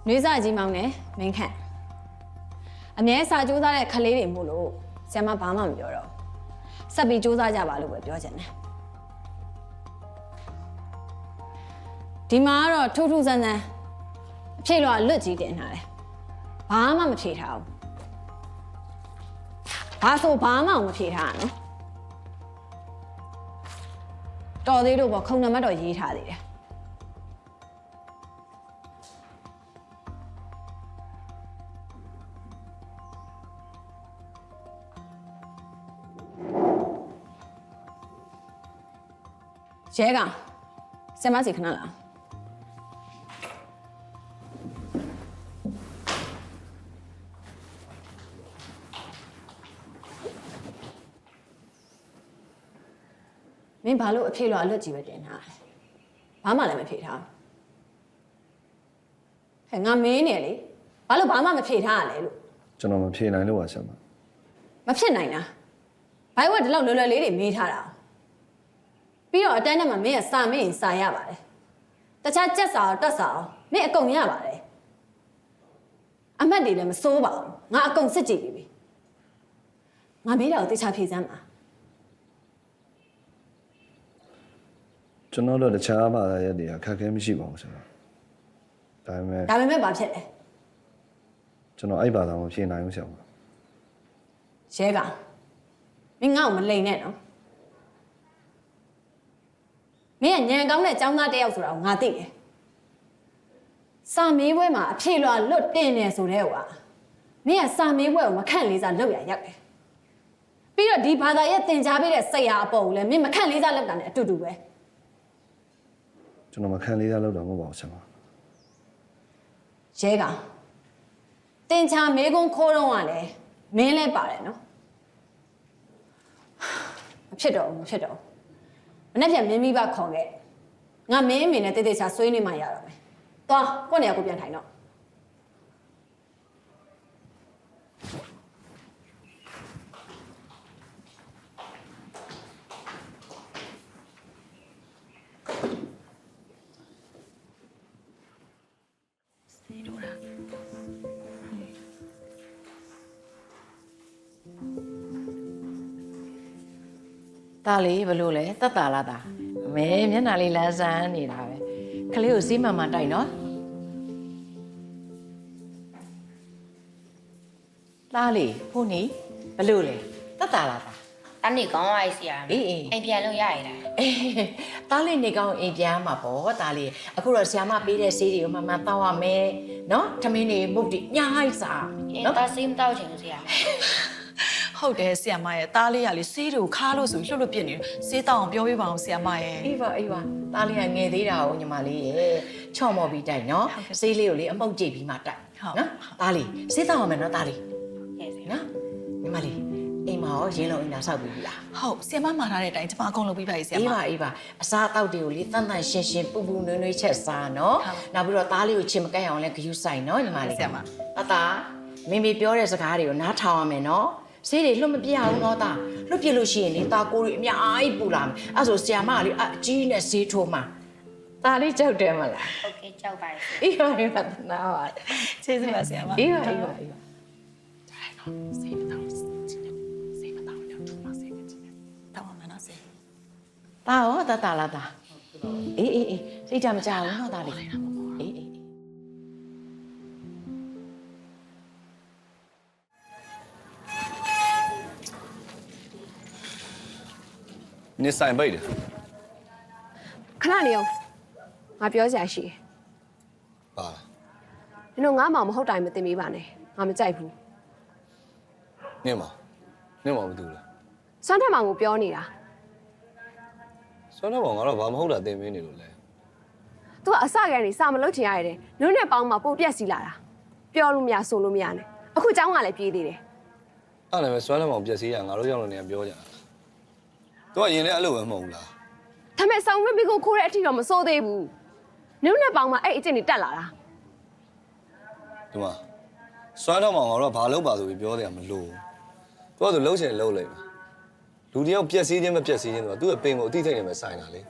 နှွေးစာကြီးမောင်းနဲ့မင်းခန့်အမြဲစာကြိုးစားတဲ့ခလေးတွေမို့လို့ဆရာမဘာမှမပြောတော့ဆက်ပြီးကြိုးစားကြပါလို့ပဲပြောချင်တယ်။ဒီမှာကတော့ထူးထူးဆန်းဆန်းအဖြေလွှာလွတ်ကြီးတင်ထားတယ်။ဘာမှမဖြေထားဘူး။ဘာဆိုဘာမှမဖြေထားရနော်။တော်သေးလို့ပေါ့ခုံနံပါတ်တော့ရေးထားသေးတယ်။ရဲကောင်ဆရာမစီခဏလာမင်းဘာလို့အဖေလွှာအလွတ်ကြီးပဲတင်ထားလဲဘာမှလည်းမဖြေထားဟဲ့ငါမင်းနေလေဘာလို့ဘာမှမဖြေထားရလဲလို့
ကျွန်တော်မဖြေနိုင်လို့ပါဆရာမ
မဖြစ်နိုင်တာဘိုင်ဝက်ဒီလောက်လွယ်လွယ်လေးတွေမေးထားတာပြီးတော့အတန်းထဲမှာမင်းကစာမင်းစာရပါတယ်တခြားကြက်စာရောတက်စာရောမင်းအကုန်ရပါတယ်အမှတ်တွေလည်းမစိုးပါဘူးငါအကုန်စစ်ကြည့်ပြီငါမေးတာကိုတေချာဖြေစမ်းပါ
ကျွန်တော်တို့တခြားဘာသာရပ်တွေကခက်ခဲမရှိပါဘူးဆရာဒါပေမဲ့
ဘာဖြစ်လဲ
ကျွန်တော်အဲ့ဘာသာမဖြေနိုင်ဘူးဆရာ
ရဲကောင်မင်းငါ့ကိုမလိန်နဲ့နော်မင်းကညံကောင်းတဲ့ចောင်းသားတစ်ယောက်ဆိုတာကိုငါသိတယ်စာမေးပွဲမှာအဖြေလွှာလွတ်တင်နေဆိုတဲ့ဟိုကမင်းကစာမေးပွဲကိုမခန့်လေးစားလုပ်ရရောက်တယ်ပြီးတော့ဒီဘာသာရဲ့သင်ကြားပေးတဲ့ဆရာအပေါ်ကိုလည်းမင်းမခန့်လေးစားလုပ်တာနဲ့အတူတူပဲ
ကျွန်တော်မခံလေးစားလုပ်တာမဟုတ်ပါဘူးဆရာ
ရဲကောင်တင်ချာမေကုန်းခိုးတော့ကလည်းမင်းလည်းပါတယ်နော်မဖြစ်တော့ဘူးမနေ့ပြန်မင်းမိဘခေါ်ခဲ့ငါမင်းအမေနဲ့တိတ်တိတ်ချာဆွေးနေမှရတော့မယ်သွားကိုယ့်နေရာကိုပြန်ထိုင်တော့
ဒါလေးဘလို့လဲတတ်တာလားဒါအမေမျက်နှာလေးလန်းဆန်းနေတာပဲခလေးကိုစီးမှန်မှန်တိုက်နော်ဒါလေးဖို့နေဘလို့လဲတတ်တာလားဒါ
တန်းနေကောင်းပါရဲ့ဆရာအိမ်ပြန်လို့ရရတာ
တားလေးနေကောင်းအိမ်ပြန်မှာပေါ့တားလေးအခုတော့ဆရာမပေးတဲ့ဆေးတွေကိုမှမှတောက်ရမယ်နော်ထမင်းတွေမုတ်တွေညှိုက်စားနော်
တားဆေးမတောက်ချင်ဘူးဆရာ
ဟုတ်တယ်ဆရာမရဲ့တားလေးကလေဆေးတွေကိုခါလို့ဆိုလှုပ်လှုပ်ပြစ်နေတယ်ဆေးတောက်အောင်ပြောပြပါအောင်ဆရာမရဲ့
အေးပါတားလေးကငယ်သေးတာကိုညီမလေးရဲ့ချော့မော်ပြီးတိုက်နော်ဆေးလေးကိုလေအမှုတ်ကြိတ်ပြီးမှတိုက်နော်တားလေးဆေးတောက်ရမယ်နော်တားလေးနော်ညီမလေးအိမ်မှာရောရင်းလုံးအိမ်သာဆောက်ပြီးပြီလား
ဟုတ်ဆရာမမှာထားတဲ့အတိုင်းကျွန်မအကုန်လုပ်ပြီးပါပြီဆရာမ
အေးပါအစားအသောက်တွေကိုလေတန်တန်ရှင်းရှင်းပူပူနွေးနွေးချက်စားနော်နောက်ပြီးတော့သားလေးကိုချင်မကက်အောင်လဲဂယူဆိုင်နော်ညီမလေးဆရာမတာမိမိပြောတဲ့စကားတွေကိုနားထောင်ရမယ်နော်ဆေးတွေလွတ်မပြအောင်နော်တာလွတ်ပြလို့ရှိရင်လေတာကိုတွေအများကြီးပူလာမယ်အဲ့ဆိုဆရာမကလေအကြီးနဲ့ဆေးထိုးမှာတာလေးကြောက်တယ်မလား
โอเคကြောက်ပါရဲ့
အေးပါနားပါ
ကျေးဇူးပါဆရာမ
အေးပါ
ဆေးမတောက်တောက်မှနော်ဆေး
တာရောတာလားတာအေးစိတ်ကြမကြဘူးနော်တာလေးအေး
နစ်ဆိုင်ပိတ်တယ်
ခဏနေအောင်ငါပြောစရာရှိတယ်
ပါ
နင်တို့ငါမှမဟုတ်တိုင်းမသိမိပါနဲ့ငါမကြိုက်ဘူး
နင့်မမတူလား
စွမ်းထက်မောင်ကိုပြောနေတာ
စွမ်းတော့ငါတော့ဘာမဟုတ်တာသင်မင်းနေလို့လဲ
သူကအစကနေစာမလုပ်ချင်ရရတယ်နင်နဲ့ပေါင်းမှာပိုပြက်စီလာတာပြောလို့မရဆိုလို့မရနဲ့အခုเจ้าကလည်းပြေးသေးတယ်
အဲ့ဒါပဲစွမ်းတော့ပြက်စီးရငါတို့ရောက်လို့နေပြောကြတာသူကရင်လည်းအဲ့လိုပဲမဟုတ်ဘူးလား
ဒါပေမဲ့ဆောင်းမပြီးကိုခိုးတဲ့အထိတော့မစိုးသေးဘူးနင်နဲ့ပေါင်းမှာအဲ့အကျင့်တွေတက်လာတာ
ဒီမှာစွမ်းတော့ငါတို့ကဘာလုပ်ပါဆိုပြီးပြောတယ်မလို့သူကသူလှုပ်ချင်လှုပ်လိုက်မယ်လူတယောက်ပြက်စီးခြင်းမပြက်စီးခြင်းဆိုတာသူ့ရဲ့ပင်ကိုအတိတ်ထိတ်နေပဲဆိုင်တာလေ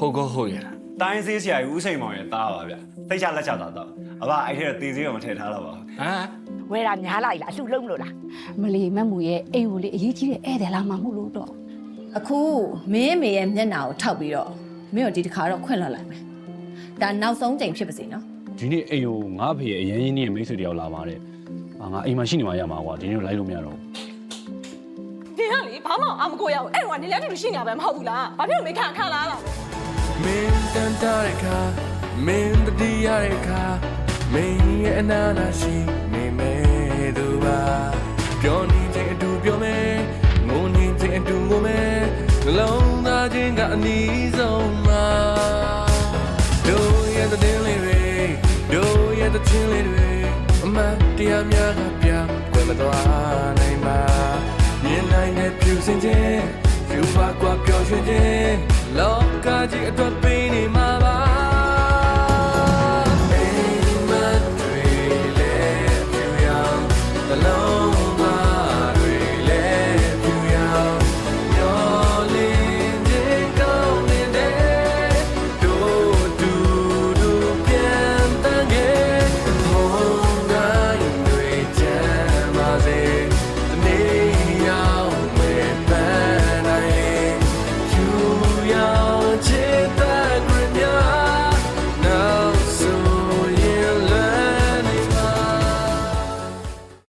ဟုတ်ကောဟုတ်ရလားတိုင်းစေးဆရာကြီးဦးစိန်မောင်ရဲ့တားပါဗျသိချလက်ချတာတော့အဘအဲ့ထဲတေးစေးတော့မထည့်ထားတော့ပါဟမ်
ဝဲတာများလိုက်လားအလှလုံးလို့လား
မလီမက်မူရဲ့အိမ်ကိုလေအရေးကြီးတဲ့ဧည့်သည်လာမှမဟုတ်လို့တော့
အခုမင်းအမေရဲ့မျက်နှာကိုထောက်ပြီးတော့မင်းတို့ဒီတစ်ခါတော့ခွင့်လွှတ်လိုက်မယ်ဒါနောက်ဆုံးချိန်ဖြစ်ပါစေနော်
ဒီနေ့အိမ်ကိုငါ့ဖေရဲ့အရင်ရင်းနှီးရဲ့မိတ်ဆွေတယောက်လာပါတယ်ငါအိမ်မှာရှိနေမှရမှာကွာဒီနေ့တော့လိုက်လို့မရတော့
ဒီကလေဘာမှအမကိုရအောင်အဲ့တော့နေလဲတူတူရှိနေရပဲမဟုတ်ဘူးလားဘာဖြစ်လို့မေခန့်ခါလားလား
မင်းတန်တာရခါမင်းတတိယရခါမင်းရဲ့အနာနာရှိနေမဲ့သူပါပြောနေတဲ့အတူပြောမယ်ငိုနေတဲ့အတူငိုမယ်နှလုံးသားချင်းကအနီးဆုံးမှာတို့ရဲ့တဲ့လေးတွေတို့ရဲ့တဲ့ချင်းလေးတွေအမတရားများကပြွယ်မသွားနိုင်ပါမြင်နိုင်တဲ့ဖြူစင်ခြင်းဖြူပါကွာပျော်ရွှင်ခြင်းလောကကြီးအတွက်ပေးနေမှာ